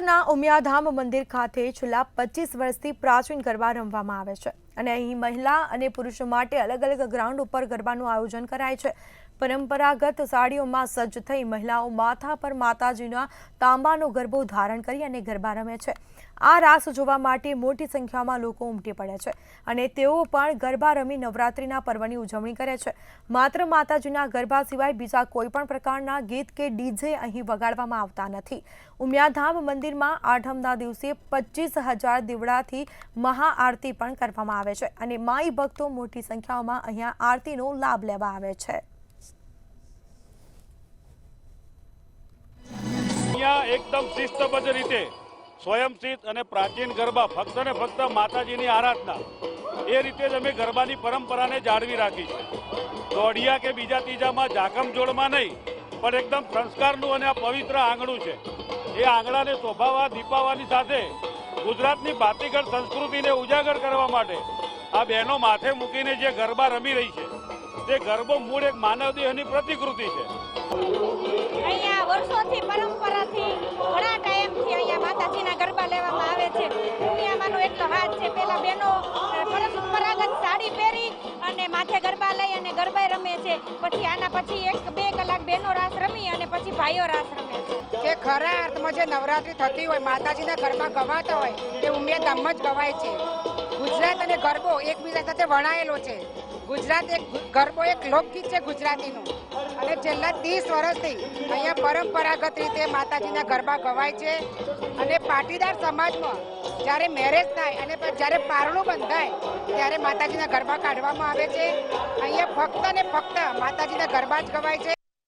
સુરતના ઉમિયાધામ મંદિર ખાતે છેલ્લા 25 વર્ષથી પ્રાચીન ગરબા રમવામાં આવે છે અને અહીં મહિલા અને પુરુષો માટે અલગ અલગ ગ્રાઉન્ડ ઉપર ગરબાનું આયોજન કરાય છે। પરંપરાગત સાડીઓમાં સજ્જ થઈ મહિલાઓ માથા પર માતાજીના તાંબાનો ગરબો ધારણ કરી અને ગરબા રમે છે। આ રાસ જોવા માટે મોટી સંખ્યામાં લોકો ઉમટી પડે છે અને તેઓ પણ ગરબા રમી નવરાત્રિના પર્વની ઉજવણી કરે છે। માત્ર માતાજીના ગરબા સિવાય બીજા કોઈ પણ પ્રકારના ગીત કે ડીજે અહીં વગાડવામાં આવતા નથી। ઉમિયાધામ મંદિરમાં આઠમના દિવસે 25,000 દીવડાથી મહાઆરતી પણ કરવામાં આવે છે અને માઈ ભક્તો મોટી સંખ્યામાં અહીંયા આરતીનો લાભ લેવા આવે છે। एकदम शिस्तबद्ध रीते स्वयंसिद्ध અને પ્રાચીન ગરબા ફક્ત ને ફક્ત માતાજીની આરાધના એ રીતે જ અમે ગરબાની પરંપરાને જાળવી રાખી છે। દોઢિયા કે બીજા ત્રીજામાં જાકમ જોડમાં નહીં, પણ એકદમ સંસ્કારનું અને આ પવિત્ર આંગણું છે। એ આંગણાને શોભાવા દીપાવાની સાથે ગુજરાતની ભાતીગળ સંસ્કૃતિને ઉજાગર કરવા માટે આ બહેનો માથે મૂકીને જે ગરબા રમી રહી છે તે ગરબો મૂળ એક માનવદેહની પ્રતિકૃતિ છે। અહીંયા વર્ષોથી પરંપરાથી ઘણા ટાઈમથી અહીંયા માતાજીના ગરબા લેવામાં આવે છે। દુનિયામાંનો એટલો હાથ છે। પેલા બહેનો પરંપરાગત સાડી પહેરી અને માથે ગરબા લઈ અને ગરબા રમે છે। પછી આના પછી 1-2 કલાક બહેનો રાસ રમી અને પછી ભાઈઓ રાસ રમે છે। કે ખરા અર્થમાં જે નવરાત્રી થતી હોય, માતાજીના ગરબા ગવાતા હોય તે ઉમિયાધામમાં જ ગવાય છે। ગુજરાત અને ગરબો એકબીજા સાથે વણાયેલો છે। ગુજરાત ગરબો એક લોકગીત છે ગુજરાતીનું અને છેલ્લા 30 વર્ષથી અહીંયા પરંપરાગત રીતે માતાજીના ગરબા ગવાય છે અને પાટીદાર સમાજમાં જ્યારે મેરેજ થાય અને જ્યારે પારણું બંધાય ત્યારે માતાજીના ગરબા કાઢવામાં આવે છે। અહીંયા ફક્ત ને ફક્ત માતાજીના ગરબા જ ગવાય છે।